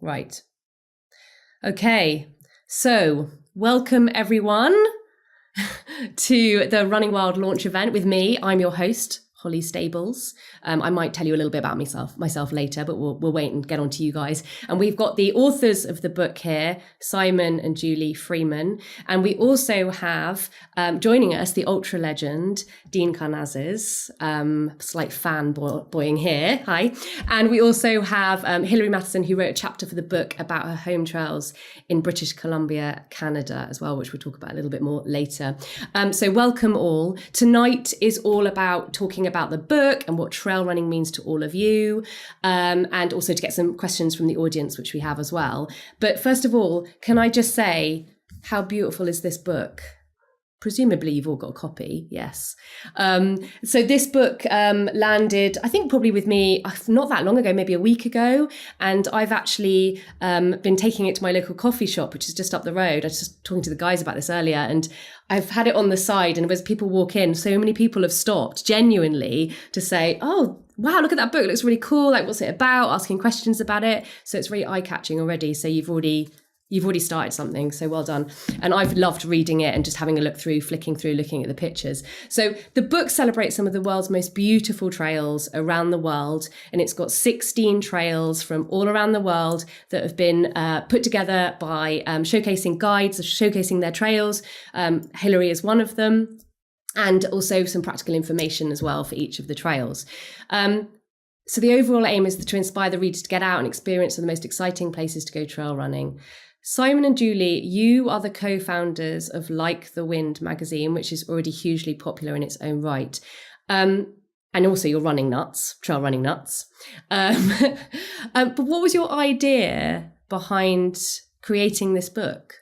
Right. Okay. So welcome everyone to the Running Wild launch event with me. I'm your host, Holly Stables. I might tell you a little bit about myself later, but we'll wait and get on to you guys. And we've got the authors of the book here, Simon and Julie Freeman. And we also have joining us the ultra legend, Dean Karnazes, slight fanboying here. Hi. And we also have Hilary Matheson, who wrote a chapter for the book about her home trails in British Columbia, Canada as well, which we'll talk about a little bit more later. So welcome all. Tonight is all about talking about the book and what trail running means to all of you, and also to get some questions from the audience, which we have as well. But first of all, can I just say, how beautiful is this book? Presumably you've all got a copy, yes. So this book landed, I think probably with me not that long ago, maybe a week ago. And I've actually been taking it to my local coffee shop, which is just up the road. I was just talking to the guys about this earlier, and I've had it on the side, and as people walk in, so many people have stopped genuinely to say, oh, wow, look at that book. It looks really cool. Like, what's it about? Asking questions about it. So it's really eye-catching already. So you've already started something, so well done. And I've loved reading it and just having a look through, flicking through, looking at the pictures. So the book celebrates some of the world's most beautiful trails around the world, and it's got 16 trails from all around the world that have been put together by showcasing guides, showcasing their trails. Hilary is one of them, and also some practical information as well for each of the trails. So the overall aim is to inspire the readers to get out and experience some of the most exciting places to go trail running. Simon and Julie, you are the co-founders of Like the Wind magazine, which is already hugely popular in its own right. And also you're running nuts, trail running nuts. But what was your idea behind creating this book?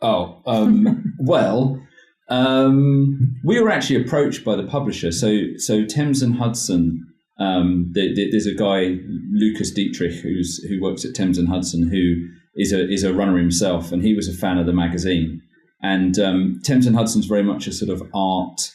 We were actually approached by the publisher. So Thames and Hudson, there's a guy, Lucas Dietrich, who works at Thames and Hudson, who is a runner himself, and he was a fan of the magazine. And Thames and Hudson's very much a sort of art,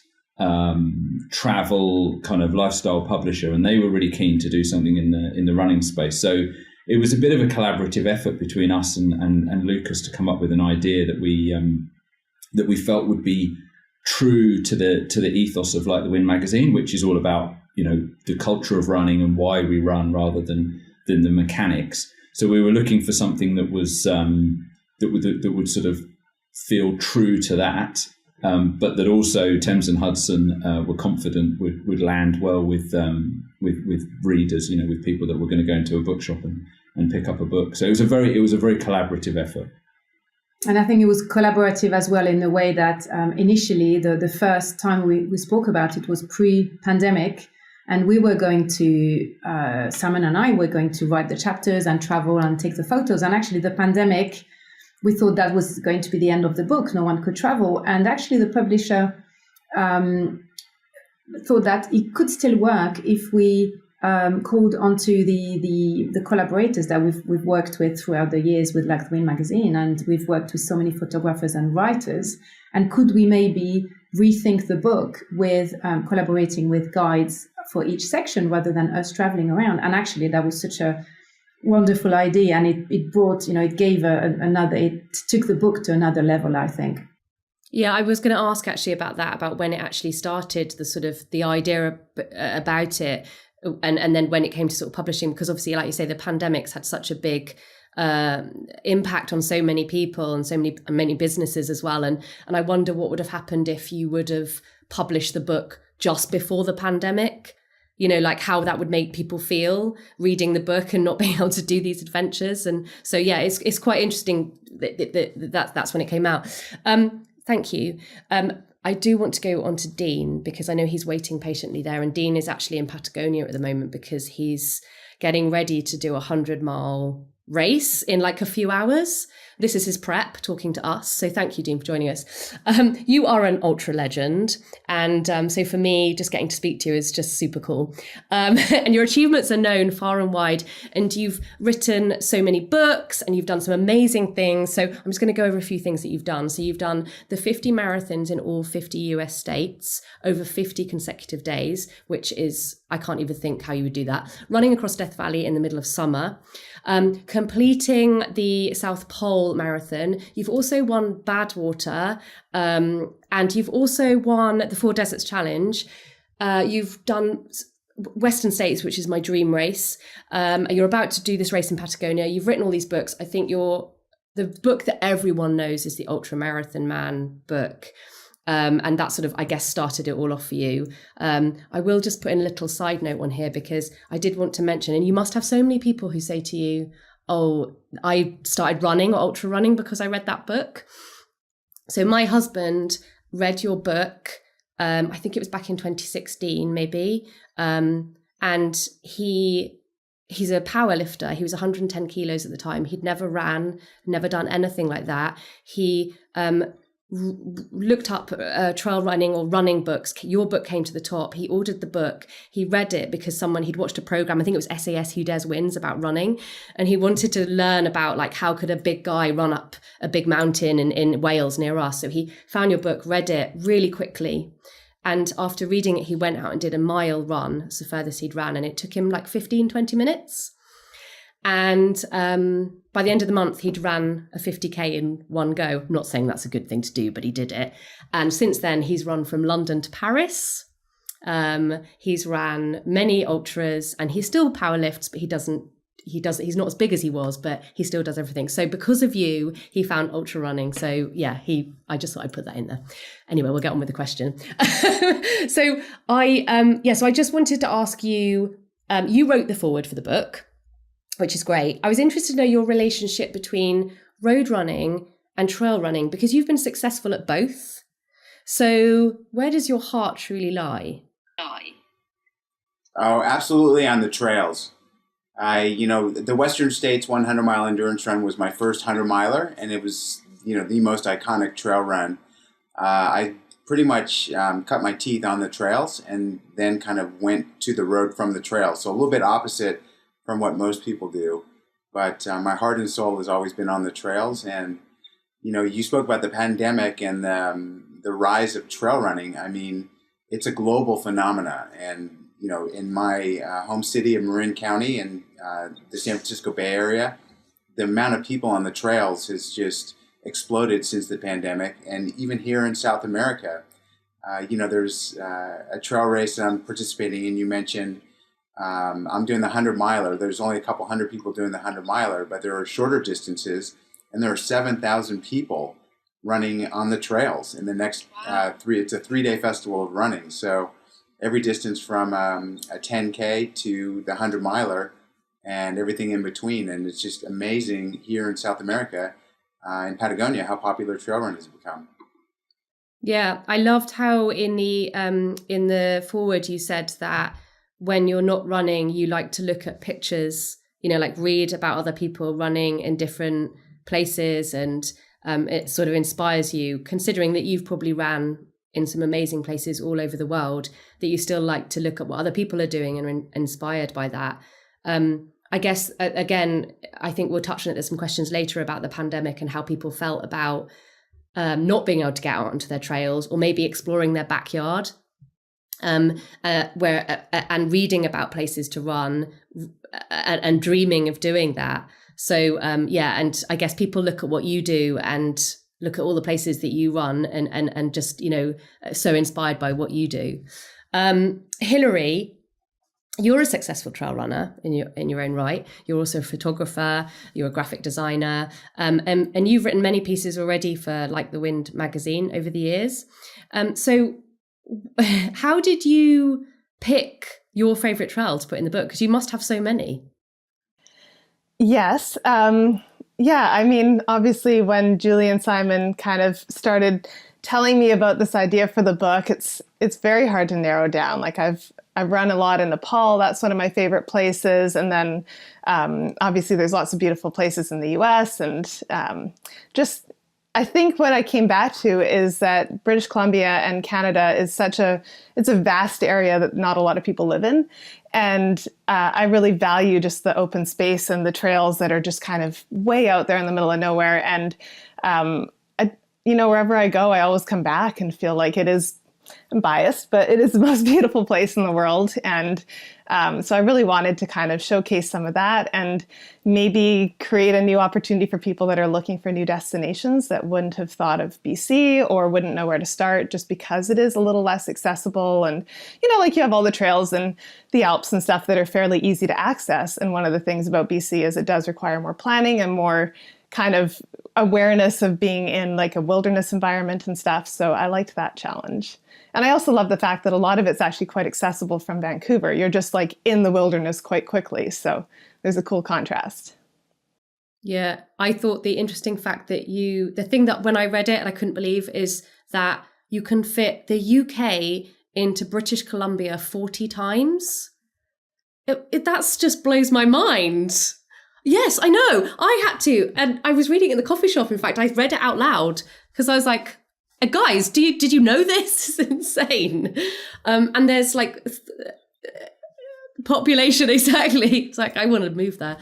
travel kind of lifestyle publisher, and they were really keen to do something in the running space. So it was a bit of a collaborative effort between us and Lucas to come up with an idea that we felt would be true to the ethos of Like the Wind magazine, which is all about, the culture of running and why we run rather than the mechanics. So we were looking for something that was that would sort of feel true to that, but that also Thames and Hudson were confident would land well with readers, with people that were going to go into a bookshop and pick up a book. So it was a very collaborative effort. And I think it was collaborative as well in the way that initially the first time we spoke about it was pre-pandemic, and we were going to, Simon and I were going to write the chapters and travel and take the photos. And actually the pandemic, we thought that was going to be the end of the book. No one could travel. And actually the publisher thought that it could still work if we called onto the collaborators that we've worked with throughout the years with Like the Wind magazine, and we've worked with so many photographers and writers. And could we maybe rethink the book with collaborating with guides for each section rather than us traveling around? And actually, that was such a wonderful idea, and it brought, it gave it took the book to another level, I think. Yeah, I was going to ask actually about that, about when it actually started, the idea about it. And then when it came to sort of publishing, because obviously, like you say, the pandemic's had such a big impact on so many people and so many businesses as well. And I wonder what would have happened if you would have published the book just before the pandemic, like how that would make people feel reading the book and not being able to do these adventures. And so, yeah, it's quite interesting that's when it came out. Thank you. I do want to go on to Dean because I know he's waiting patiently there. And Dean is actually in Patagonia at the moment because he's getting ready to do a 100-mile race in like a few hours. This is his prep talking to us. So thank you, Dean, for joining us. You are an ultra legend. And so for me, just getting to speak to you is just super cool. And your achievements are known far and wide. And you've written so many books and you've done some amazing things. So I'm just going to go over a few things that you've done. So you've done the 50 marathons in all 50 US states over 50 consecutive days, which is, I can't even think how you would do that. Running across Death Valley in the middle of summer, completing the South Pole Marathon. You've also won Badwater, and you've also won the Four Deserts Challenge. You've done Western States, which is my dream race. You're about to do this race in Patagonia. You've written all these books. I think the book that everyone knows is the Ultra Marathon Man book. And that sort of, I guess, started it all off for you. I will just put in a little side note on here because I did want to mention, and you must have so many people who say to you, oh, I started running or ultra running because I read that book. So my husband read your book, I think it was back in 2016, maybe. And he's a power lifter. He was 110 kilos at the time. He'd never ran, never done anything like that. He looked up trail running or running books. Your book came to the top. He ordered the book. He read it because he'd watched a program, I think it was SAS Who Dares Wins, about running. And he wanted to learn about like, how could a big guy run up a big mountain in Wales near us? So he found your book, read it really quickly. And after reading it, he went out and did a mile run. It's the furthest he'd ran. And it took him like 15, 20 minutes. And by the end of the month, he'd ran a 50K in one go. I'm not saying that's a good thing to do, but he did it. And since then, he's run from London to Paris. He's ran many ultras and he still power lifts, but he's not as big as he was, but he still does everything. So because of you, he found ultra running. So yeah, I just thought I'd put that in there. Anyway, we'll get on with the question. So I just wanted to ask you, you wrote the foreword for the book, which is great. I was interested to know your relationship between road running and trail running, because you've been successful at both. So where does your heart truly lie? Oh, absolutely on the trails. The Western States 100-mile endurance run was my first 100-miler, and it was, the most iconic trail run. I pretty much cut my teeth on the trails and then kind of went to the road from the trails. So a little bit opposite from what most people do. But my heart and soul has always been on the trails. And, you spoke about the pandemic and the rise of trail running. I mean, it's a global phenomena. And, in my home city of Marin County and the San Francisco Bay Area, the amount of people on the trails has just exploded since the pandemic. And even here in South America, there's a trail race that I'm participating in. You mentioned I'm doing the 100-miler. There's only a couple hundred people doing the 100-miler, but there are shorter distances, and there are 7,000 people running on the trails in the next it's a 3-day festival of running. So every distance from a 10K to the 100-miler and everything in between. And it's just amazing here in South America, in Patagonia, how popular trail running has become. Yeah, I loved how in the foreword you said that when you're not running, you like to look at pictures, like read about other people running in different places, and it sort of inspires you, considering that you've probably ran in some amazing places all over the world, that you still like to look at what other people are doing and are inspired by that. I guess, again, I think we'll touch on it. There's some questions later about the pandemic and how people felt about not being able to get out onto their trails, or maybe exploring their backyard. And reading about places to run and dreaming of doing that. So and I guess people look at what you do and look at all the places that you run and just so inspired by what you do. Hilary, you're a successful trail runner in your own right. You're also a photographer. You're a graphic designer, and you've written many pieces already for Like the Wind magazine over the years. So how did you pick your favorite trail to put in the book? Because you must have so many. Yes. Yeah, I mean, obviously, when Julie and Simon kind of started telling me about this idea for the book, it's very hard to narrow down. Like I've run a lot in Nepal. That's one of my favorite places. And then obviously there's lots of beautiful places in the US. And just, I think what I came back to is that British Columbia and Canada is it's a vast area that not a lot of people live in. And I really value just the open space and the trails that are just kind of way out there in the middle of nowhere. And, wherever I go, I always come back and feel like I'm biased, but it is the most beautiful place in the world. And so I really wanted to kind of showcase some of that and maybe create a new opportunity for people that are looking for new destinations that wouldn't have thought of BC or wouldn't know where to start just because it is a little less accessible. And, like you have all the trails and the Alps and stuff that are fairly easy to access. And one of the things about BC is it does require more planning and more kind of awareness of being in like a wilderness environment and stuff. So I liked that challenge. And I also love the fact that a lot of it's actually quite accessible from Vancouver. You're just like in the wilderness quite quickly. So there's a cool contrast. Yeah, I thought the interesting fact that the thing that when I read it and I couldn't believe is that you can fit the UK into British Columbia 40 times. That's just blows my mind. Yes, I know. I had to. And I was reading it in the coffee shop. In fact, I read it out loud because I was like, guys, did you know this? It's insane. And there's like population exactly. It's like I want to move there.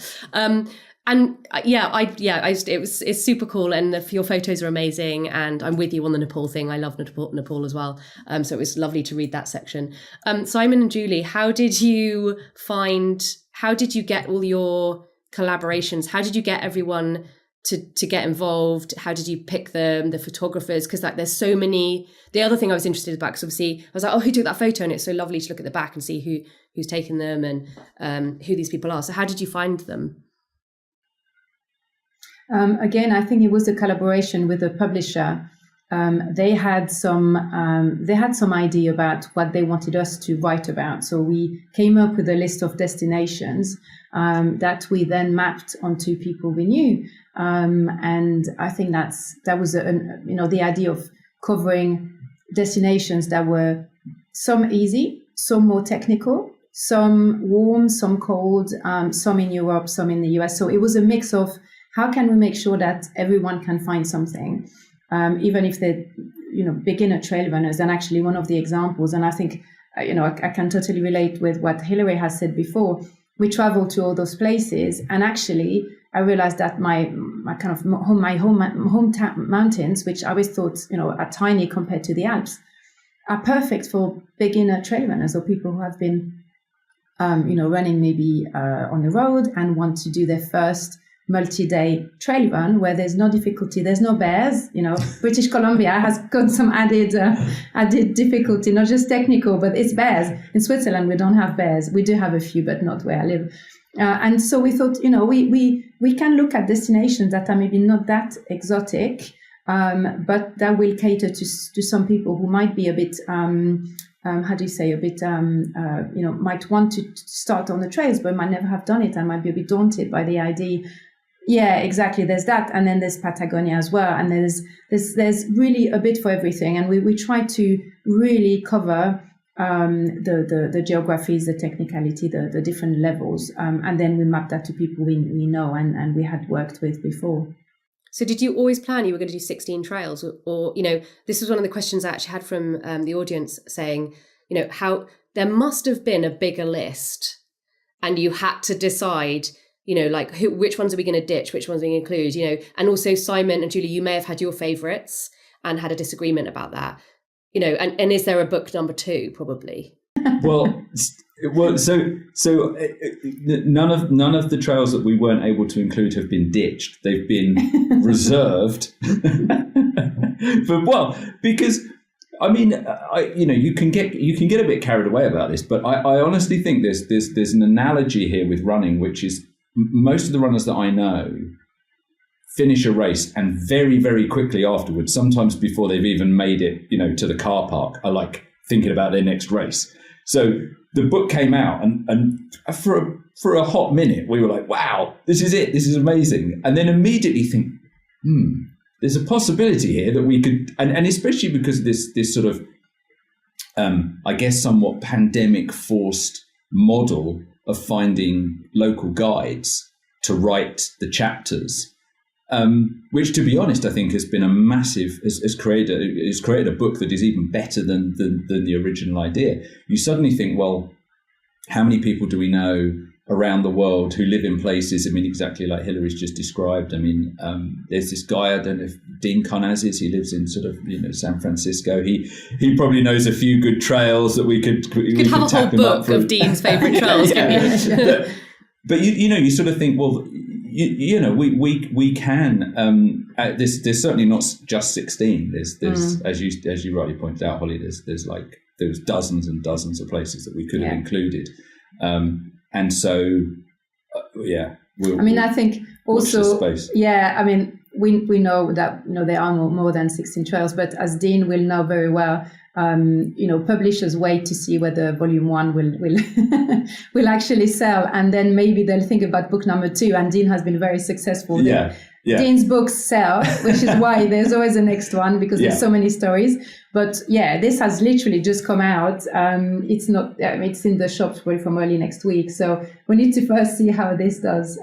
It's super cool, and your photos are amazing. And I'm with you on the Nepal thing. I love Nepal as well. So it was lovely to read that section. Simon and Julie, how did you get all your collaborations? How did you get everyone to get involved? How did you pick the photographers? Because like there's so many. The other thing I was interested about, because obviously I was like, oh, who took that photo? And it's so lovely to look at the back and see who's taken them and who these people are. So how did you find them? Again, I think it was a collaboration with the publisher. They had some idea about what they wanted us to write about. So we came up with a list of destinations that we then mapped onto people we knew. And I think that was the idea of covering destinations that were some easy, some more technical, some warm, some cold, some in Europe, some in the US. So it was a mix of how can we make sure that everyone can find something, even if they're, beginner trail runners. And actually one of the examples, and I think, I can totally relate with what Hilary has said before. We traveled to all those places, and actually I realized that my hometown mountains, which I always thought, are tiny compared to the Alps, are perfect for beginner trail runners or people who have been, running maybe on the road and want to do their first multi-day trail run where there's no difficulty, there's no bears. British Columbia has got some added difficulty, not just technical, but it's bears. In Switzerland, we don't have bears. We do have a few, but not where I live. And so we thought, we can look at destinations that are maybe not that exotic, but that will cater to some people who might be a bit, might want to start on the trails, but might never have done it and might be a bit daunted by the idea. Yeah, exactly. There's that. And then there's Patagonia as well. And there's really a bit for everything. And we try to really cover the geographies, the technicality, the different levels. And then we map that to people we know and we had worked with before. So did you always plan you were going to do 16 trails? Or this was one of the questions I actually had from the audience saying, how there must have been a bigger list and you had to decide, which ones are we going to ditch, which ones are we going to include, and also Simon and Julie, you may have had your favourites and had a disagreement about that, and is there a book number 2 probably? Well, so none of the trails that we weren't able to include have been ditched. They've been reserved. Because I mean, you can get a bit carried away about this, but I honestly think there's an analogy here with running, which is most of the runners that I know finish a race and very, very quickly afterwards, sometimes before they've even made it, to the car park, are like thinking about their next race. So the book came out, and for a hot minute we were like, wow, this is it. This is amazing. And then immediately think, there's a possibility here that we could, and especially because of this sort of, I guess, somewhat pandemic forced model of finding local guides to write the chapters, which, to be honest, I think has been a massive, has created a book that is even better than the original idea. You suddenly think, well, how many people do we know around the world who live in places, I mean, exactly like Hilary's just described. I mean, there's this guy, I don't know if Dean Karnazes, he lives in sort of, San Francisco. He probably knows a few good trails that we could have a whole book of Dean's favourite trails. But you sort of think, well, we can. There's certainly not just 16. There's as you rightly pointed out, Holly. There's dozens and dozens of places that we could have included. And so, I think also, we know that there are more than 16 trails, but as Dean will know very well, publishers wait to see whether volume 1 will will actually sell, and then maybe they'll think about book number 2. And Dean has been very successful. Dean's books sell, which is why there's always a next one, because there's so many stories. But this has literally just come out. It's not. It's in the shops probably from early next week. So we need to first see how this does.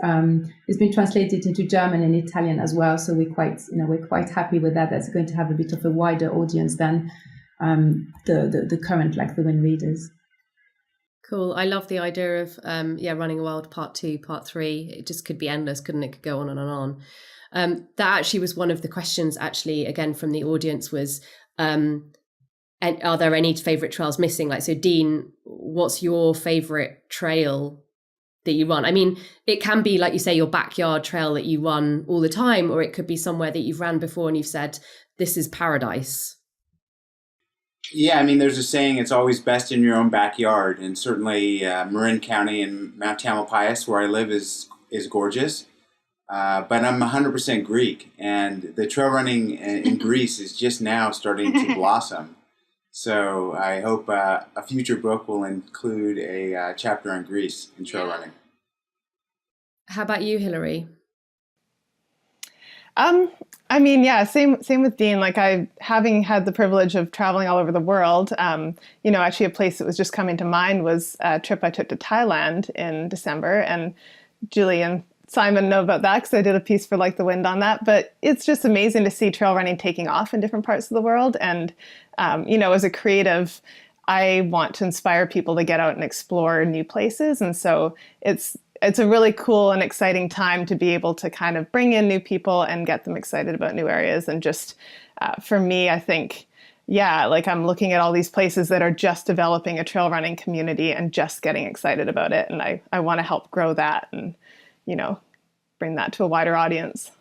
It's been translated into German and Italian as well. So we're quite happy with that. That's going to have a bit of a wider audience than the current Like the Wind readers. Cool. I love the idea of Running Wild Part 2, Part 3. It just could be endless, couldn't it? It could go on and on. That actually was one of the questions, actually, again, from the audience was, and are there any favourite trails missing? Like, so Dean, what's your favourite trail that you run? I mean, it can be, like you say, your backyard trail that you run all the time, or it could be somewhere that you've ran before and you've said, this is paradise. Yeah, I mean, there's a saying, it's always best in your own backyard. And certainly Marin County and Mount Tamalpais, where I live, is gorgeous. But I'm 100% Greek, and the trail running in Greece is just now starting to blossom. So I hope a future book will include a chapter on Greece and trail running. How about you, Hilary? Same with Dean. Like, having had the privilege of traveling all over the world, actually a place that was just coming to mind was a trip I took to Thailand in December, and Julie and Simon know about that because I did a piece for Like the Wind on that. But it's just amazing to see trail running taking off in different parts of the world. And, as a creative, I want to inspire people to get out and explore new places. And so it's a really cool and exciting time to be able to kind of bring in new people and get them excited about new areas. And just for me, I think, I'm looking at all these places that are just developing a trail running community and just getting excited about it. And I want to help grow that and, bring that to a wider audience.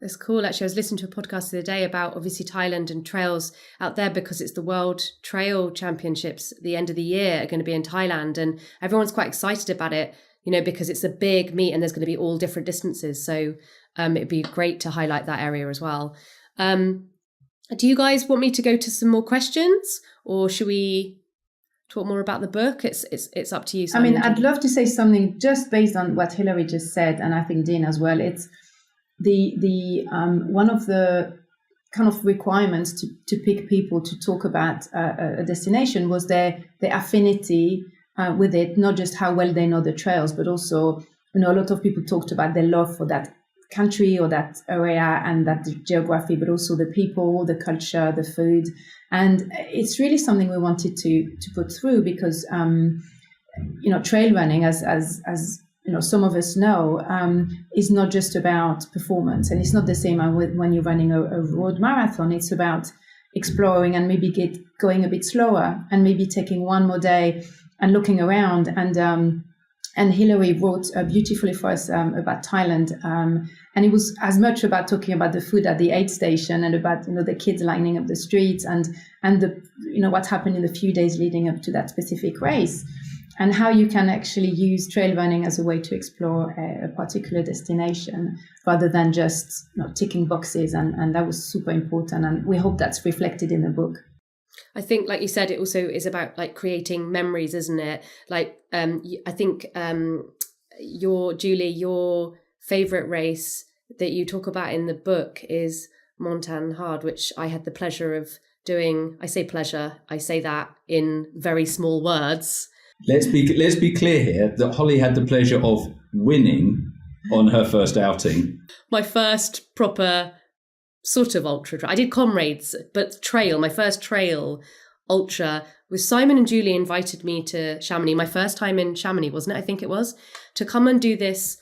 That's cool. Actually, I was listening to a podcast the other day about obviously Thailand and trails out there, because it's the World Trail Championships at the end of the year are going to be in Thailand, and everyone's quite excited about it, because it's a big meet and there's going to be all different distances. So it'd be great to highlight that area as well. Do you guys want me to go to some more questions, or should we talk more about the book? It's up to you. Simon. I'd love to say something just based on what Hilary just said, and I think Dean as well. It's the one of the kind of requirements to pick people to talk about a destination was their affinity with it, not just how well they know the trails, but also, a lot of people talked about their love for that country or that area and that geography, but also the people, the culture, the food. And it's really something we wanted to put through, because, trail running, as some of us know, is not just about performance. And it's not the same when you're running a road marathon. It's about exploring and maybe going a bit slower and maybe taking one more day and looking around. And Hilary wrote beautifully for us about Thailand. And it was as much about talking about the food at the aid station and about, the kids lining up the streets and the, what happened in the few days leading up to that specific race, and how you can actually use trail running as a way to explore a particular destination rather than just ticking boxes. And that was super important. And we hope that's reflected in the book. I think, like you said, it also is about creating memories, isn't it? I think your favorite race that you talk about in the book is Montagne Hard, which I had the pleasure of doing. I say pleasure, I say that in very small words. Let's be clear here that Holly had the pleasure of winning on her first outing. My first proper sort of ultra. I did comrades, but trail, my first trail ultra was Simon and Julie invited me to Chamonix, my first time in Chamonix, wasn't it? I think it was, to come and do this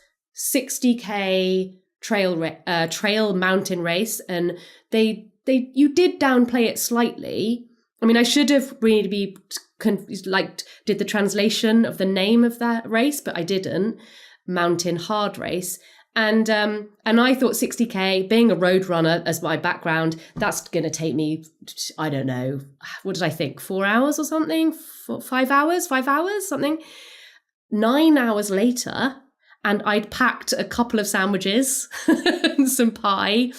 60k trail mountain race. And you did downplay it slightly. I mean, I should have really did the translation of the name of that race, but I didn't. Mountain Hard race. And I thought 60k, being a road runner as my background, that's going to take me, I don't know, what did I think, 4 hours or something? 5 hours, something. 9 hours later, and I'd packed a couple of sandwiches and some pie.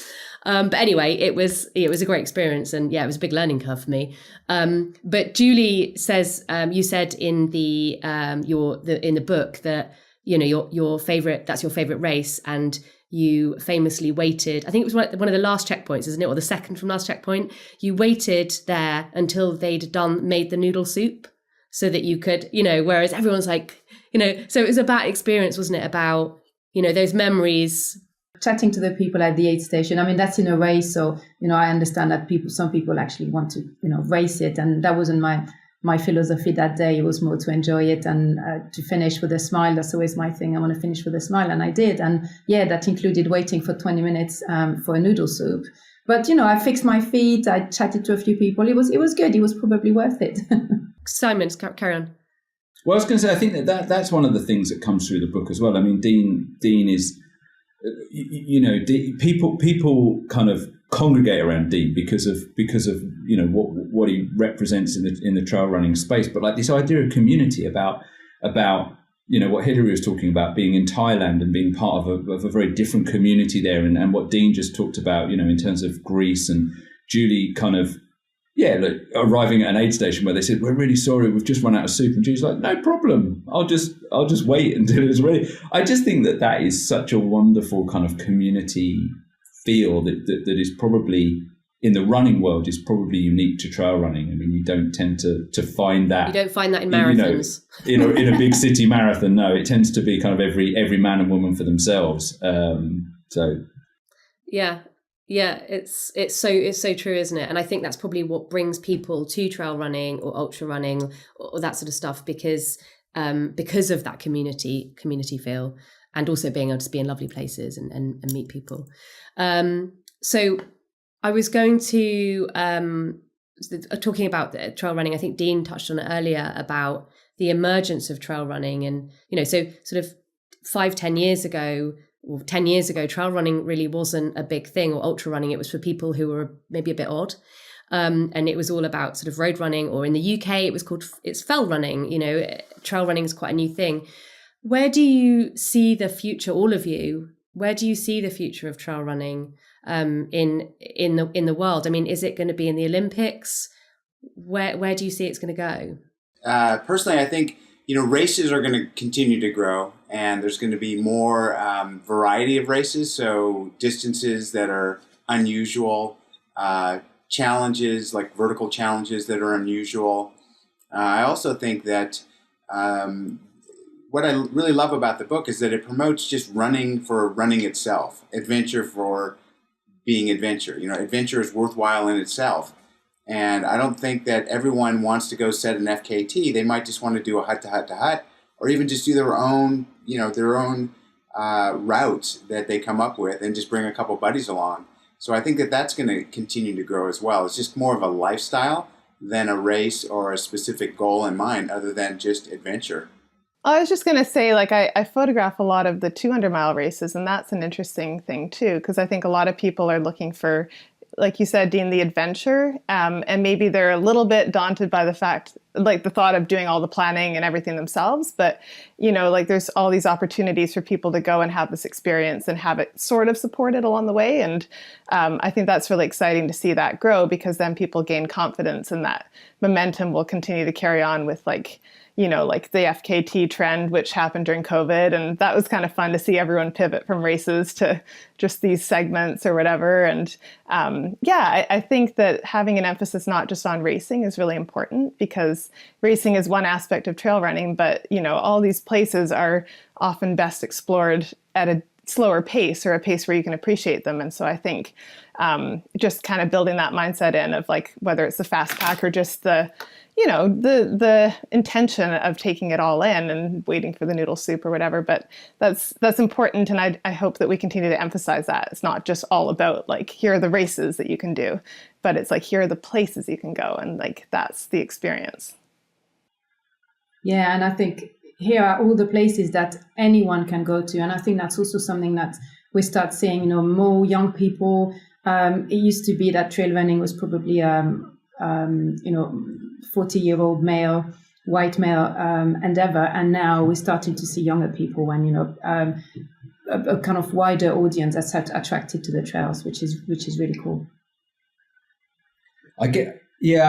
But anyway, it was a great experience, and yeah, it was a big learning curve for me. But Julie says, you said in the book that, you know, that's your favorite race, and you famously waited, I think it was one of the last checkpoints, isn't it? Or the second from last checkpoint. You waited there until they'd made the noodle soup so that you could, you know, whereas everyone's like, you know, so it was about experience, wasn't it? About, you know, those memories. Chatting to the people at the aid station. I mean, that's in a race. So, you know, I understand that some people actually want to, you know, race it. And that wasn't my philosophy that day. It was more to enjoy it and to finish with a smile. That's always my thing. I want to finish with a smile. And I did. And yeah, that included waiting for 20 minutes for a noodle soup. But, you know, I fixed my feet. I chatted to a few people. It was good. It was probably worth it. Simon, carry on. Well, I was going to say, I think that's one of the things that comes through the book as well. I mean, Dean is, you know, people kind of congregate around Dean because of you know what he represents in the trail running space, but like this idea of community about you know what Hilary was talking about, being in Thailand and being part of a very different community there, and what Dean just talked about, you know, in terms of Greece, and Julie kind of arriving at an aid station where they said, we're really sorry, we've just run out of soup, and Julie's like, no problem, I'll just wait until it's ready. I just think that is such a wonderful kind of community feel that is probably in the running world is probably unique to trail running. I mean, you don't tend to find that. You don't find that in marathons. You know, in a big city marathon, no, it tends to be kind of every man and woman for themselves. So yeah, it's so true, isn't it? And I think that's probably what brings people to trail running or ultra running or that sort of stuff, because of that community feel, and also being able to be in lovely places and meet people. So I was going to talking about the trail running. I think Dean touched on it earlier about the emergence of trail running, and you know, so sort of 5-10 years ago. Well, 10 years ago, trail running really wasn't a big thing, or ultra running. It was for people who were maybe a bit odd. And it was all about sort of road running, or in the UK, it's fell running. You know, trail running is quite a new thing. Where do you see the future, all of you? Where do you see the future of trail running in the world? I mean, is it going to be in the Olympics? Where do you see it's going to go? Personally, I think, you know, races are going to continue to grow, and there's going to be more variety of races. So distances that are unusual, challenges like vertical challenges that are unusual. I also think that what I really love about the book is that it promotes just running for running itself, adventure for being adventure. You know, adventure is worthwhile in itself. And I don't think that everyone wants to go set an FKT. They might just want to do a hut-to-hut-to-hut, or even just do their own route that they come up with and just bring a couple buddies along. So I think that that's going to continue to grow as well. It's just more of a lifestyle than a race or a specific goal in mind, other than just adventure. I was just going to say, like, I photograph a lot of the 200-mile races, and that's an interesting thing too, because I think a lot of people are looking for, like you said, Dean, the adventure, and maybe they're a little bit daunted by the fact, like the thought of doing all the planning and everything themselves. But, you know, like there's all these opportunities for people to go and have this experience and have it sort of supported along the way. And I think that's really exciting to see that grow, because then people gain confidence, and that momentum will continue to carry on with, like, like the FKT trend, which happened during COVID. And that was kind of fun to see everyone pivot from races to just these segments or whatever. And I think that having an emphasis not just on racing is really important, because racing is one aspect of trail running, but, all these places are often best explored at a slower pace, or a pace where you can appreciate them. And so I think just kind of building that mindset in of like, whether it's the fast pack or just the intention of taking it all in and waiting for the noodle soup or whatever. But that's important. And I hope that we continue to emphasize that. It's not just all about like, here are the races that you can do, but it's like, here are the places you can go. And like, that's the experience. Yeah. And I think here are all the places that anyone can go to. And I think that's also something that we start seeing, more young people. It used to be that trail running was probably, 40-year-old male, white male endeavor. And now we're starting to see younger people and, a kind of wider audience that's attracted to the trails, which is really cool. I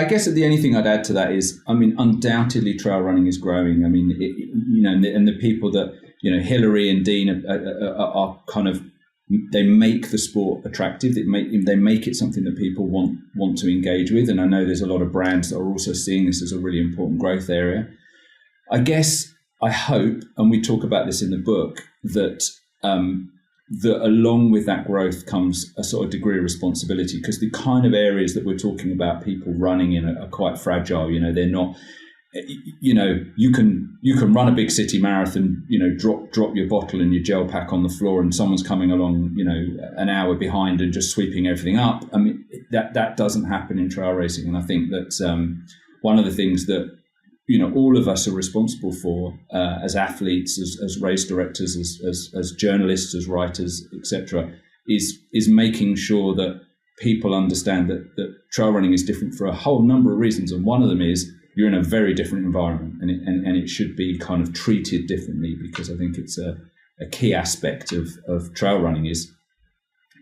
guess the only thing I'd add to that is, undoubtedly trail running is growing. And the people that, Hilary and Dean are kind of, they make the sport attractive. They make it something that people want to engage with. And I know there's a lot of brands that are also seeing this as a really important growth area. I hope, and we talk about this in the book, that that along with that growth comes a sort of degree of responsibility, because the kind of areas that we're talking about people running in are quite fragile. They're not, you can run a big city marathon, drop your bottle and your gel pack on the floor and someone's coming along, an hour behind and just sweeping everything up. That doesn't happen in trail racing. And I think that one of the things that, all of us are responsible for as athletes, as race directors, as journalists, as writers, etc., is making sure that people understand that trail running is different for a whole number of reasons. And one of them is you're in a very different environment, and it should be kind of treated differently, because I think it's a key aspect of trail running is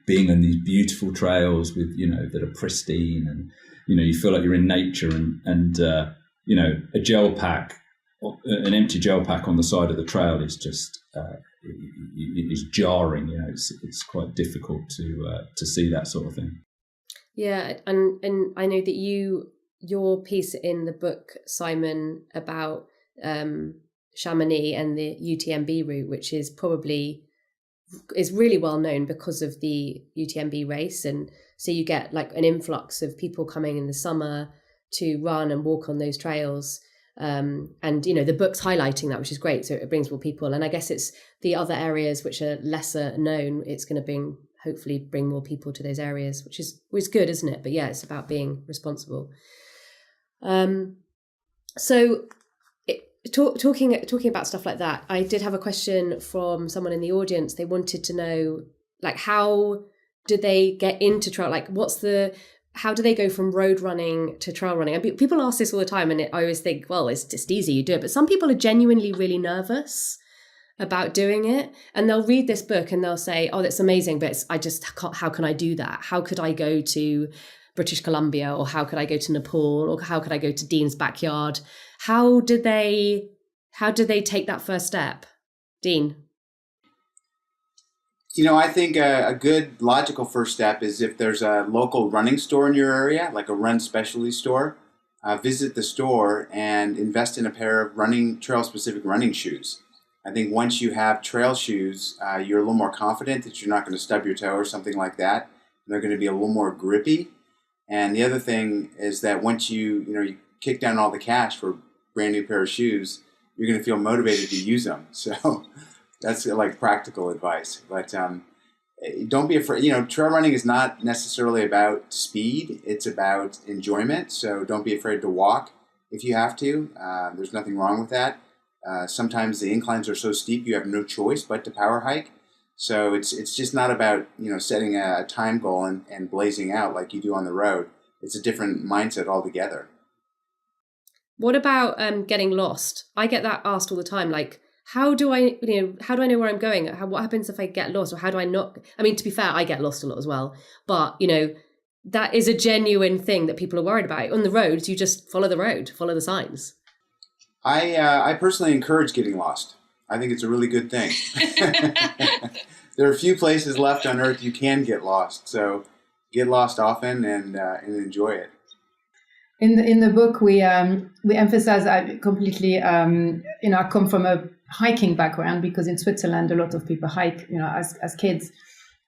being on these beautiful trails with, that are pristine, and, you feel like you're in nature, and a gel pack, an empty gel pack on the side of the trail is just it is jarring. It's quite difficult to see that sort of thing. Yeah, and I know that your piece in the book, Simon, about Chamonix and the UTMB route, which is really well known because of the UTMB race, and so you get like an influx of people coming in the summer to run and walk on those trails. And, the book's highlighting that, which is great. So it brings more people. And I guess it's the other areas which are lesser known. It's going to hopefully bring more people to those areas, which is good, isn't it? But yeah, it's about being responsible. So talking about stuff like that, I did have a question from someone in the audience. They wanted to know, like, how did they get into trail? Like, how do they go from road running to trail running? And people ask this all the time, and I always think, well, it's just easy, you do it. But some people are genuinely really nervous about doing it, and they'll read this book and they'll say, oh, that's amazing, but I just can't, how can I do that? How could I go to British Columbia, or how could I go to Nepal, or how could I go to Dean's backyard? How did they take that first step? Dean? I think a good logical first step is if there's a local running store in your area, like a run specialty store, visit the store and invest in a pair of trail-specific running shoes. I think once you have trail shoes, you're a little more confident that you're not going to stub your toe or something like that. They're going to be a little more grippy. And the other thing is that once you kick down all the cash for a brand new pair of shoes, you're going to feel motivated to use them. So that's like practical advice. But don't be afraid. Trail running is not necessarily about speed. It's about enjoyment. So don't be afraid to walk if you have to. There's nothing wrong with that. Sometimes the inclines are so steep you have no choice but to power hike. So it's just not about setting a time goal and blazing out like you do on the road. It's a different mindset altogether. What about getting lost? I get that asked all the time. Like, how do I know where I'm going? What happens if I get lost, or how do I not? I mean, to be fair, I get lost a lot as well. But that is a genuine thing that people are worried about. On the roads, you just follow the road, follow the signs. I personally encourage getting lost. I think it's a really good thing. There are a few places left on Earth you can get lost, so get lost often and enjoy it. In the book, we emphasize completely. I come from a hiking background because in Switzerland a lot of people hike. As kids,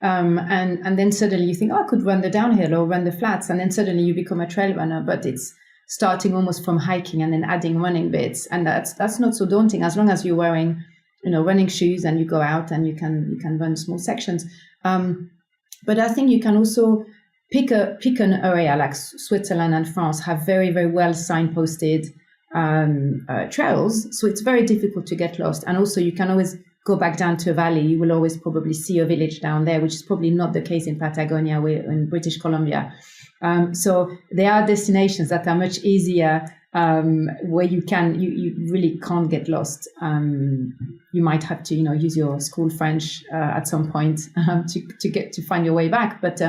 and then suddenly you think, oh, I could run the downhill or run the flats, and then suddenly you become a trail runner. But it's starting almost from hiking and then adding running bits, and that's not so daunting as long as you're wearing running shoes and you go out and you can run small sections. But I think you can also pick an area like Switzerland and France have very, very well signposted trails. So it's very difficult to get lost. And also you can always go back down to a valley. You will always probably see a village down there, which is probably not the case in Patagonia, in British Columbia. So there are destinations that are much easier where you really can't get lost. You might have to, use your school French at some point to find your way back. But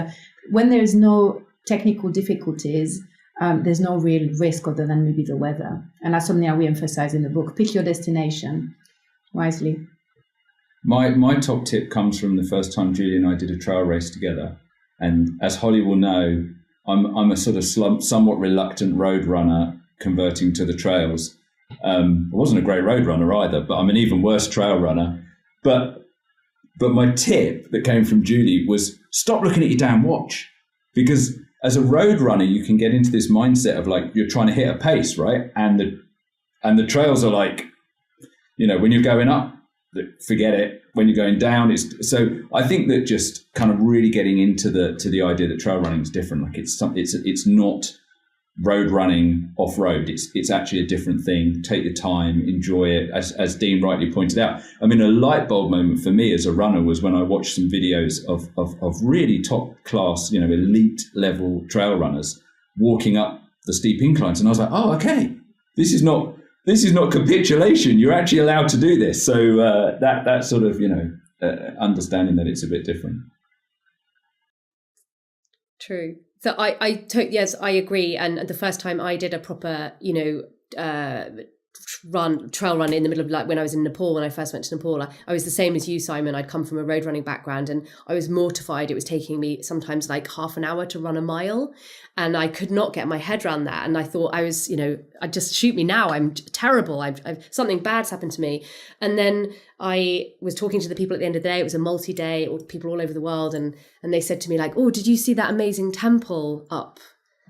when there's no technical difficulties, there's no real risk other than maybe the weather. And that's something that we emphasize in the book. Pick your destination wisely. My top tip comes from the first time Julie and I did a trail race together. And as Holly will know, I'm a sort of somewhat reluctant road runner converting to the trails. I wasn't a great road runner either, but I'm an even worse trail runner. But my tip that came from Julie was stop looking at your damn watch, because as a road runner, you can get into this mindset of like you're trying to hit a pace, right? And the trails are like, when you're going up, forget it. When you're going down, so I think that just kind of really getting into the idea that trail running is different. Like it's not road running off road. It's actually a different thing. Take your time, enjoy it. As Dean rightly pointed out, I mean, a light bulb moment for me as a runner was when I watched some videos of really top class, elite level trail runners walking up the steep inclines, and I was like, oh, okay, this is not capitulation. You're actually allowed to do this. So that sort of understanding that it's a bit different. True. So yes, I agree. And the first time I did a proper, trail run in the middle of, like, when I was in Nepal, when I first went to Nepal, I was the same as you, Simon. I'd come from a road running background and I was mortified. It was taking me sometimes like half an hour to run a mile, and I could not get my head around that. And I thought I was, I'd just shoot me now. I'm terrible. I've something bad's happened to me. And then I was talking to the people at the end of the day. It was a multi-day, people all over the world. And they said to me like, oh, did you see that amazing temple up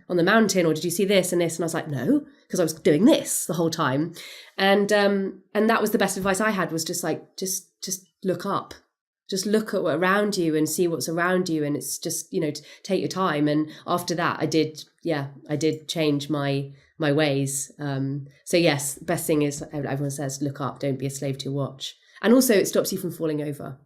on the mountain? Or did you see this and this? And I was like, no, because I was doing this the whole time. And that was the best advice I had, was just like, just look up, just look at what around you and see what's around you. And it's just, take your time. And after that, I did change my ways. So yes, best thing is, everyone says, look up, don't be a slave to your watch. And also it stops you from falling over.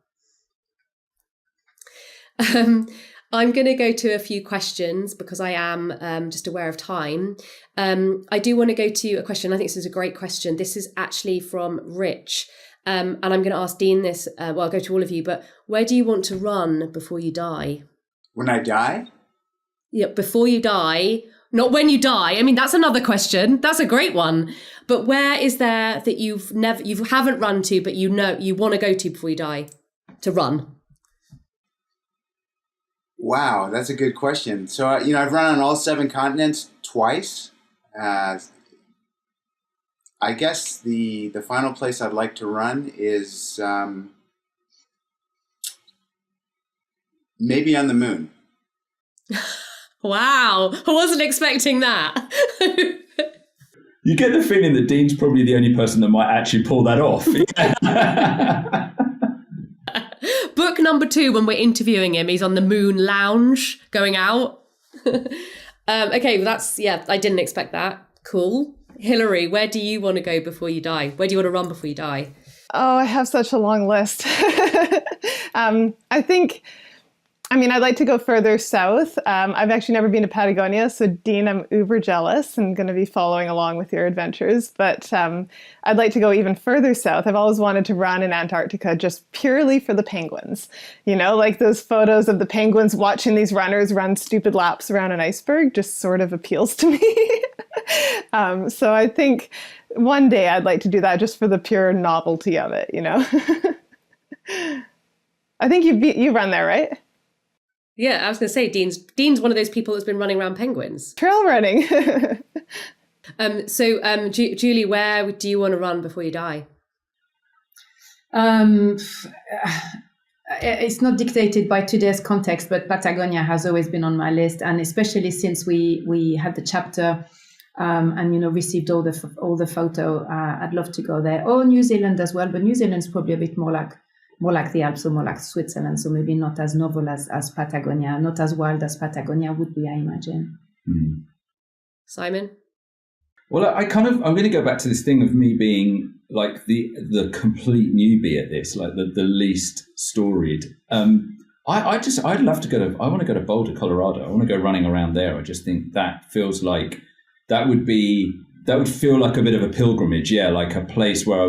I'm going to go to a few questions because I am just aware of time. I do want to go to a question. I think this is a great question. This is actually from Rich. And I'm going to ask Dean this. I'll go to all of you, but where do you want to run before you die? When I die? Yeah, before you die. Not when you die. I mean, that's another question. That's a great one. But where is there that you haven't run to, but you want to go to before you die to run? Wow, that's a good question. So, I've run on all 7 continents twice. I guess the final place I'd like to run is maybe on the moon. Wow, I wasn't expecting that. You get the feeling that Dean's probably the only person that might actually pull that off. Book number 2, when we're interviewing him, he's on the moon lounge going out. Okay, well I didn't expect that. Cool. Hilary, where do you want to go before you die? Where do you want to run before you die? Oh, I have such a long list. I'd like to go further south. I've actually never been to Patagonia, so Dean, I'm uber jealous and going to be following along with your adventures. But I'd like to go even further south. I've always wanted to run in Antarctica just purely for the penguins. Like those photos of the penguins watching these runners run stupid laps around an iceberg just sort of appeals to me. So I think one day I'd like to do that just for the pure novelty of it, you know? I think you run there, right? Yeah, I was going to say, Dean's one of those people that's been running around penguins. Trail running. Julie, where do you want to run before you die? It's not dictated by today's context, but Patagonia has always been on my list, and especially since we had the chapter and received all the photo. I'd love to go there, or New Zealand as well. But New Zealand's probably a bit more like the Alps, or more like Switzerland, so maybe not as novel as Patagonia, not as wild as Patagonia would be, I imagine. Mm. Simon? Well, I'm going to go back to this thing of me being like the complete newbie at this, like the least storied. I'd love to I want to go to Boulder, Colorado. I want to go running around there. I just think that feels like that would feel like a bit of a pilgrimage. Yeah, like a place where I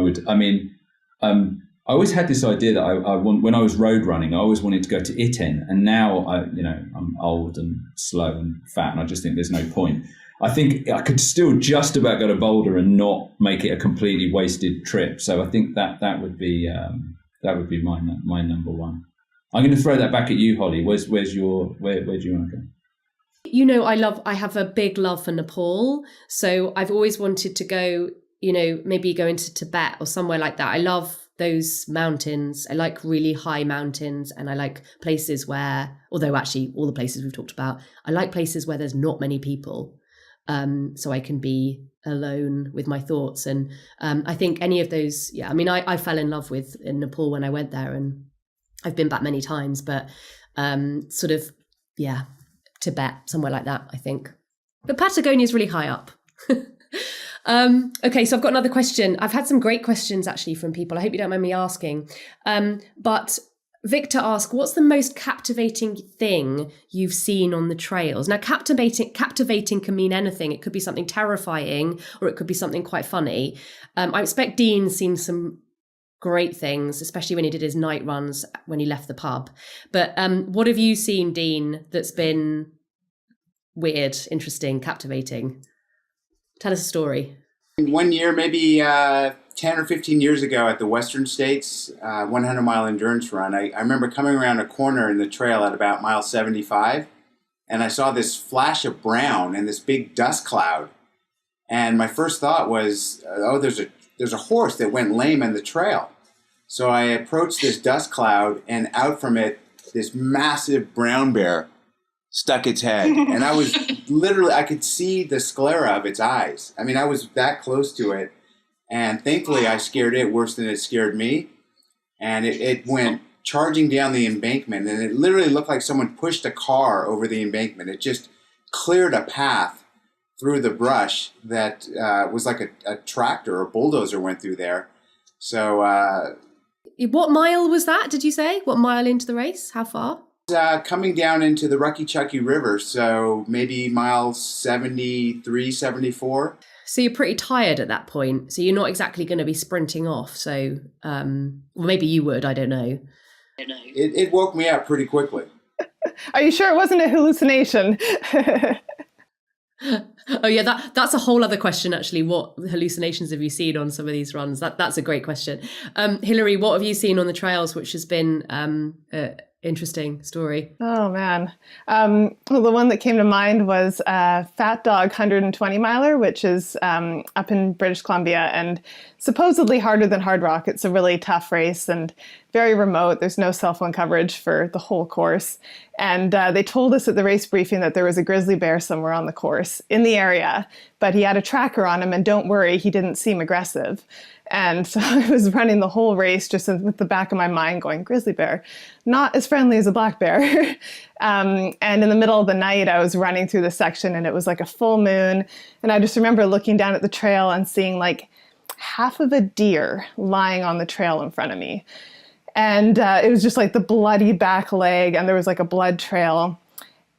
always had this idea that I want, when I was road running, I always wanted to go to Iten, and now I'm old and slow and fat, and I just think there's no point. I think I could still just about go to Boulder and not make it a completely wasted trip. So I think that would be my number one. I'm going to throw that back at you, Holly. Where do you want to go? I have a big love for Nepal. So I've always wanted to go, maybe go into Tibet or somewhere like that. I love those mountains. I like really high mountains, and I like places where, although actually all the places we've talked about, I like places where there's not many people. So I can be alone with my thoughts. And I think any of those, I fell in love with in Nepal when I went there, and I've been back many times, but Tibet, somewhere like that, I think. But Patagonia is really high up. Okay, so I've got another question. I've had some great questions actually from people. I hope you don't mind me asking. But Victor asked, what's the most captivating thing you've seen on the trails? Now, captivating can mean anything. It could be something terrifying, or it could be something quite funny. I expect Dean's seen some great things, especially when he did his night runs when he left the pub. But what have you seen, Dean, that's been weird, interesting, captivating? Tell us a story. One year, maybe 10 or 15 years ago at the Western States 100-mile endurance run, I remember coming around a corner in the trail at about mile 75, and I saw this flash of brown and this big dust cloud. And my first thought was, there's a horse that went lame in the trail. So I approached this dust cloud, and out from it, this massive brown bear stuck its head. And I was I could see the sclera of its eyes. I mean, I was that close to it. And thankfully, I scared it worse than it scared me. And it went charging down the embankment. And it literally looked like someone pushed a car over the embankment. It just cleared a path through the brush that was like a tractor or bulldozer went through there. So what mile was that, did you say? What mile into the race? How far? Coming down into the Rucky-Chucky River, so maybe mile 73, 74. So you're pretty tired at that point. So you're not exactly going to be sprinting off. So well, maybe you would, I don't know. It woke me up pretty quickly. Are you sure it wasn't a hallucination? Oh yeah, that's a whole other question actually. What hallucinations have you seen on some of these runs? That's a great question. Hilary, what have you seen on the trails which has been interesting story? Oh man. Well, the one that came to mind was Fat Dog 120 miler, which is up in British Columbia and supposedly harder than Hard Rock. It's a really tough race and very remote. There's no cell phone coverage for the whole course. And they told us at the race briefing that there was a grizzly bear somewhere on the course in the area, but he had a tracker on him, and don't worry, he didn't seem aggressive. And so I was running the whole race just with the back of my mind going, grizzly bear, not as friendly as a black bear. And in the middle of the night, I was running through the section, and it was like a full moon. And I just remember looking down at the trail and seeing like half of a deer lying on the trail in front of me. And it was just like the bloody back leg, and there was like a blood trail.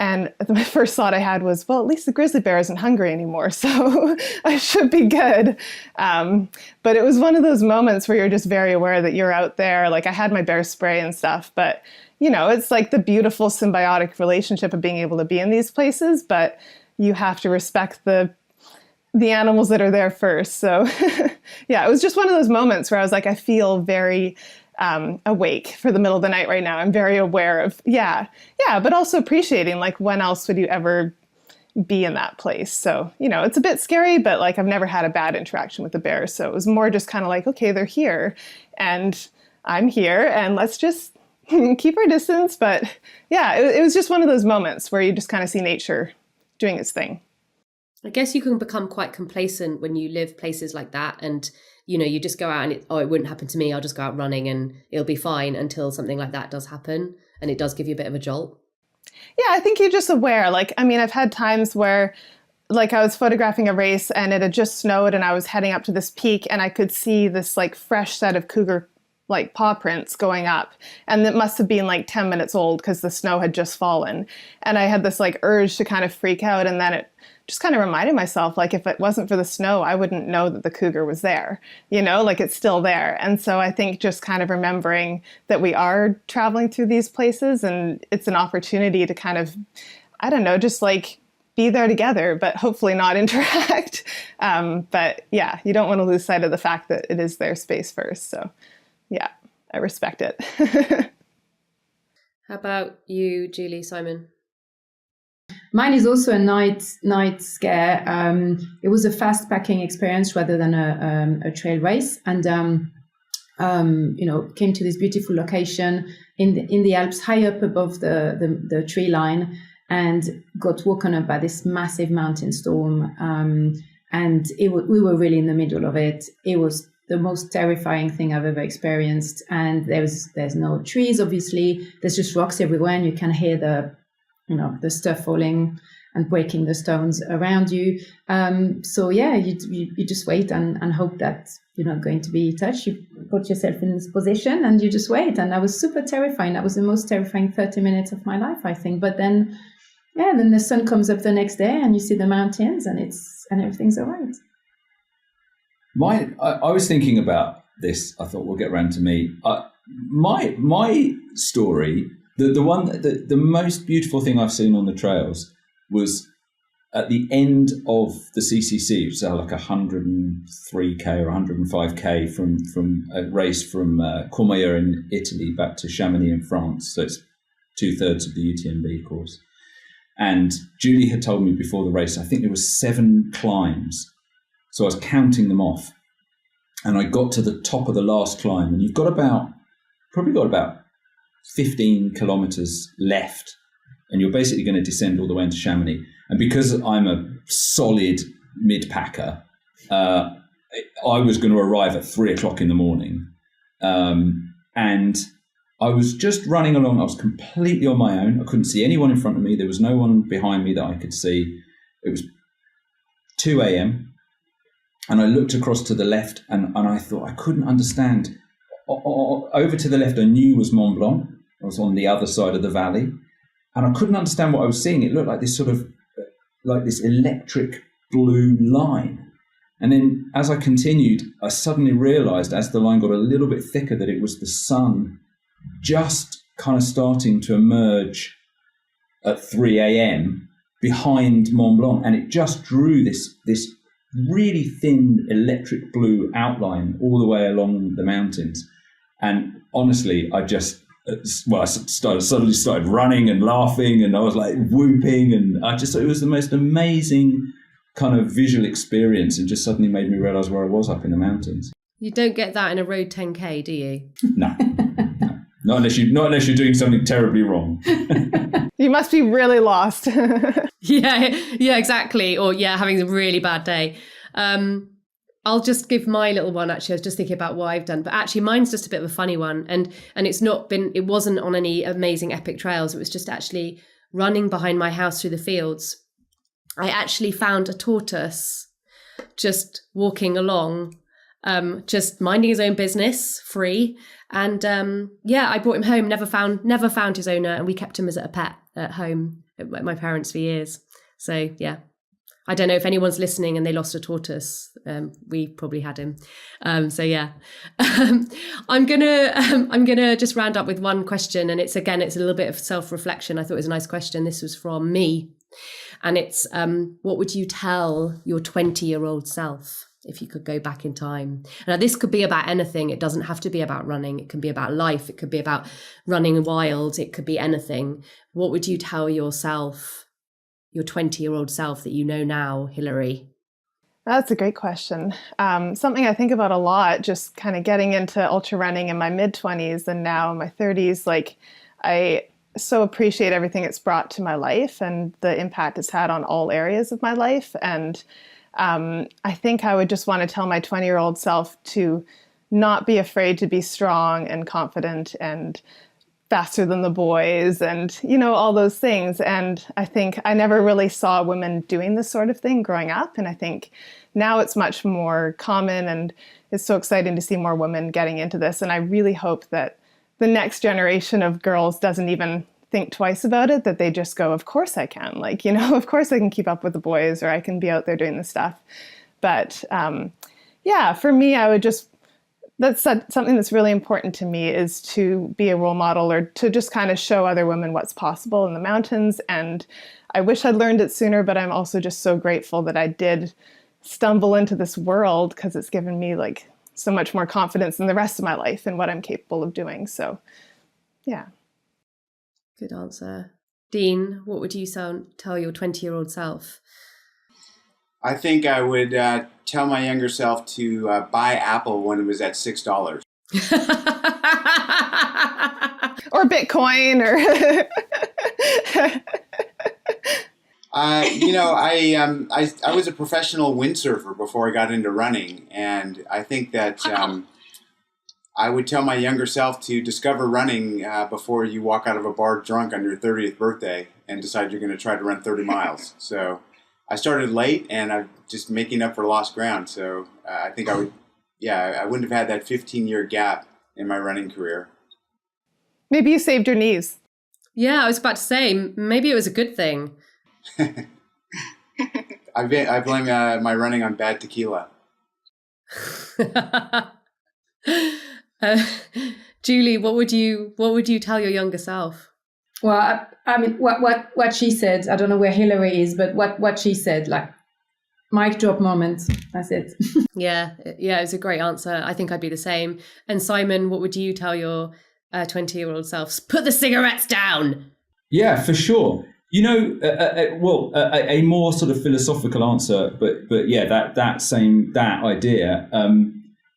And my first thought I had was, well, at least the grizzly bear isn't hungry anymore, so I should be good. But it was one of those moments where you're just very aware that you're out there. Like I had my bear spray and stuff, but it's like the beautiful symbiotic relationship of being able to be in these places, but you have to respect the the animals that are there first. So yeah, it was just one of those moments where I was like, I feel very awake for the middle of the night right now. I'm very aware of, but also appreciating, like, when else would you ever be in that place? So, it's a bit scary, but like, I've never had a bad interaction with the bears. So it was more just kind of like, okay, they're here and I'm here and let's just keep our distance. But yeah, it was just one of those moments where you just kind of see nature doing its thing. I guess you can become quite complacent when you live places like that. And, you just go out and it wouldn't happen to me. I'll just go out running and it'll be fine until something like that does happen. And it does give you a bit of a jolt. Yeah, I think you're just aware. Like, I mean, I've had times where, like, I was photographing a race and it had just snowed and I was heading up to this peak and I could see this like fresh set of cougar like paw prints going up. And it must have been like 10 minutes old because the snow had just fallen. And I had this like urge to kind of freak out. And then it just kind of reminded myself, like, if it wasn't for the snow, I wouldn't know that the cougar was there, like it's still there. And so I think just kind of remembering that we are traveling through these places and it's an opportunity to kind of, I don't know, just like be there together, but hopefully not interact. But yeah, you don't want to lose sight of the fact that it is their space first. So yeah, I respect it. How about you, Julie, Simon? Mine is also a night scare. It was a fast packing experience rather than a trail race, and came to this beautiful location in the Alps, high up above the tree line, and got woken up by this massive mountain storm. And we were really in the middle of it. It was the most terrifying thing I've ever experienced. And there's no trees, obviously. There's just rocks everywhere, and you can hear the stuff falling and breaking the stones around you. So yeah, you just wait and hope that you're not going to be touched. You put yourself in this position and you just wait. And that was super terrifying. That was the most terrifying 30 minutes of my life, I think. But then the sun comes up the next day and you see the mountains and everything's all right. I was thinking about this. I thought we'll get around to me. My story. The most beautiful thing I've seen on the trails was at the end of the CCC, which is like 103k or 105k from a race from Courmayeur in Italy back to Chamonix in France. So it's 2/3 of the UTMB course. And Julie had told me before the race, I think there was 7 climbs. So I was counting them off, and I got to the top of the last climb, and you've probably got about 15 kilometers left, and you're basically going to descend all the way into Chamonix. And because I'm a solid mid-packer, I was going to arrive at 3:00 in the morning. And I was just running along. I was completely on my own. I couldn't see anyone in front of me. There was no one behind me that I could see. It was 2 a.m. And I looked across to the left and I thought I couldn't understand. Over to the left, I knew was Mont Blanc. I was on the other side of the valley, and I couldn't understand what I was seeing. It looked like this sort of, like this electric blue line. And then as I continued, I suddenly realized as the line got a little bit thicker that it was the sun just kind of starting to emerge at 3 a.m. behind Mont Blanc. And it just drew this really thin electric blue outline all the way along the mountains. And honestly, I suddenly started running and laughing, and I was like whooping, and it was the most amazing kind of visual experience, and just suddenly made me realize where I was up in the mountains. You don't get that in a road 10K, do you? No. Not unless you're doing something terribly wrong. You must be really lost. Yeah, exactly. Or having a really bad day. I'll just give my little one. Actually, I was just thinking about what I've done, but actually mine's just a bit of a funny one. And it wasn't on any amazing epic trails. It was just actually running behind my house through the fields. I actually found a tortoise just walking along, just minding his own business, free. And I brought him home, never found his owner, and we kept him as a pet at home at my parents for years. So yeah. I don't know if anyone's listening and they lost a tortoise. We probably had him. So yeah, I'm gonna just round up with one question, and it's a little bit of self-reflection. I thought it was a nice question. This was from me. And it's what would you tell your 20-year-old self if you could go back in time? Now, this could be about anything. It doesn't have to be about running. It can be about life. It could be about running wild. It could be anything. What would you tell yourself, your 20-year-old self that you know now, Hilary? That's a great question. Something I think about a lot, just kind of getting into ultra running in my mid-20s and now in my 30s. Like, I so appreciate everything it's brought to my life and the impact it's had on all areas of my life. And I think I would just want to tell my 20-year-old self to not be afraid to be strong and confident and faster than the boys and, you know, all those things. And I think I never really saw women doing this sort of thing growing up. And I think now it's much more common, and it's so exciting to see more women getting into this. And I really hope that the next generation of girls doesn't even think twice about it, that they just go, of course I can. Like, you know, of course I can keep up with the boys, or I can be out there doing this stuff. But yeah, for me, I would just, that's something that's really important to me, is to be a role model, or to just kind of show other women what's possible in the mountains. And I wish I'd learned it sooner, but I'm also just so grateful that I did stumble into this world, because it's given me like so much more confidence in the rest of my life and what I'm capable of doing. So yeah. Good answer. Dean, what would you tell your 20-year-old self? I think I would tell my younger self to buy Apple when it was at $6. Or Bitcoin, or you know, I was a professional windsurfer before I got into running, and I think that I would tell my younger self to discover running before you walk out of a bar drunk on your 30th birthday and decide you're going to try to run 30 miles. So I started late, and I'm just making up for lost ground. So I think I would, I wouldn't have had that 15-year gap in my running career. Maybe you saved your knees. Yeah, I was about to say, maybe it was a good thing. I blame my running on bad tequila. Julie, what would you tell your younger self? Well, I mean, what she said, I don't know where Hilary is, but what she said, like, mic drop moment. That's it. Yeah, it was a great answer. I think I'd be the same. And Simon, what would you tell your 20-year-old self? Put the cigarettes down. Yeah, for sure. You know, a more sort of philosophical answer, but yeah, that idea.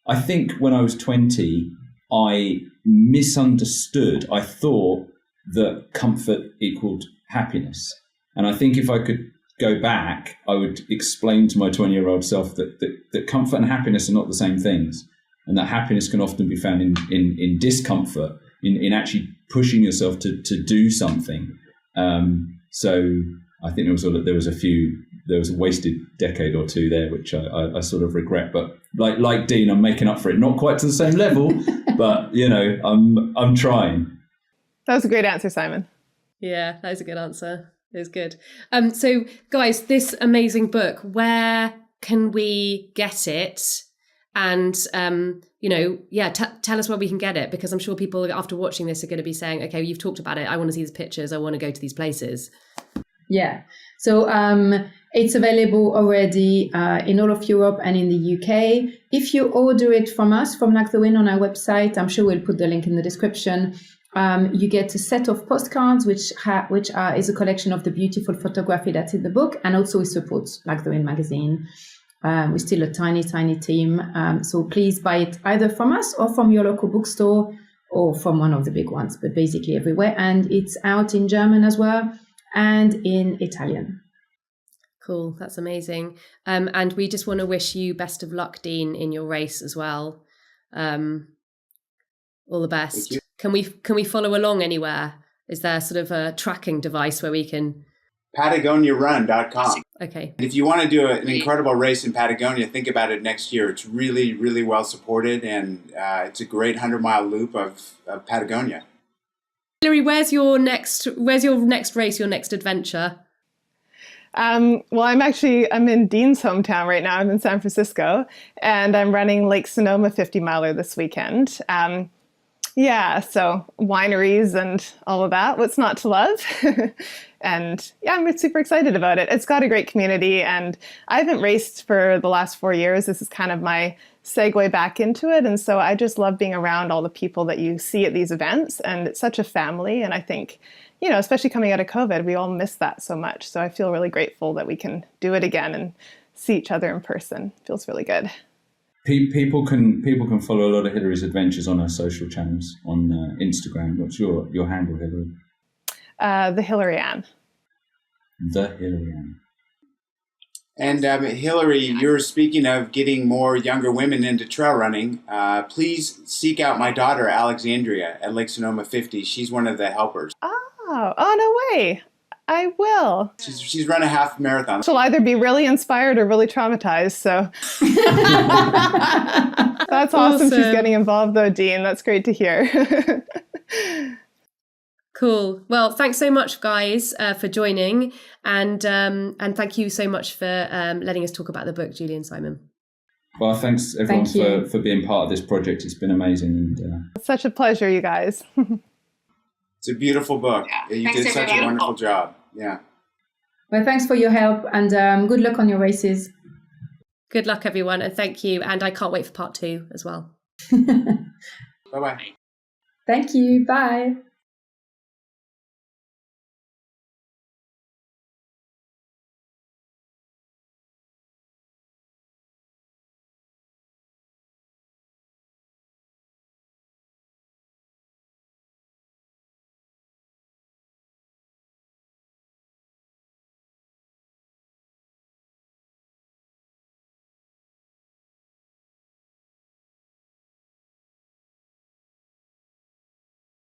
I think when I was 20, I misunderstood. I thought that comfort equaled happiness. And I think if I could go back, I would explain to my 20-year-old self that comfort and happiness are not the same things, and that happiness can often be found in discomfort, in actually pushing yourself to do something. So I think there was a wasted decade or two there, which I sort of regret. But like Dean, I'm making up for it. Not quite to the same level, but you know, I'm trying. That was a great answer, Simon. Yeah, that was a good answer. It was good. So guys, this amazing book, where can we get it? And tell us where we can get it, because I'm sure people after watching this are going to be saying, okay, you've talked about it, I want to see these pictures, I want to go to these places. Yeah, so it's available already in all of Europe and in the UK. If you order it from us, from Like the Wind, on our website, I'm sure we'll put the link in the description. You get a set of postcards, which is a collection of the beautiful photography that's in the book, and also we support Like the Wind magazine. We're still a tiny, tiny team. So please buy it either from us or from your local bookstore or from one of the big ones, but basically everywhere. And it's out in German as well and in Italian. Cool. That's amazing. And we just want to wish you best of luck, Dean, in your race as well. All the best. Can we follow along anywhere? Is there sort of a tracking device where we can... PatagoniaRun.com. Okay. If you want to do an incredible race in Patagonia, think about it next year. It's really, really well supported, and it's a great 100-mile loop of Patagonia. Hilary, where's your next race, your next adventure? Well, I'm in Dean's hometown right now. I'm in San Francisco, and I'm running Lake Sonoma 50-miler this weekend. Yeah, so wineries and all of that. What's not to love? And yeah, I'm super excited about it. It's got a great community, and I haven't raced for the last 4 years. This is kind of my segue back into it. And so I just love being around all the people that you see at these events. And it's such a family. And I think, especially coming out of COVID, we all miss that so much. So I feel really grateful that we can do it again and see each other in person. It feels really good. People can follow a lot of Hilary's adventures on her social channels on Instagram. What's your handle, Hilary? The Hilary Ann. The Hilary Ann. And Hilary, you're speaking of getting more younger women into trail running. Please seek out my daughter, Alexandria, at Lake Sonoma 50. She's one of the helpers. Oh, no way. I will. She's run a half marathon. She'll either be really inspired or really traumatized. So that's awesome. She's getting involved though, Dean. That's great to hear. Cool. Well, thanks so much, guys, for joining, and thank you so much for letting us talk about the book, Julie and Simon. Well, thanks everyone for being part of this project. It's been amazing, and it's such a pleasure, you guys. It's a beautiful book. Yeah, you did such a wonderful job. Yeah. Well, thanks for your help, and good luck on your races. Good luck, everyone, and thank you. And I can't wait for part 2 as well. Bye-bye. Thank you. Bye.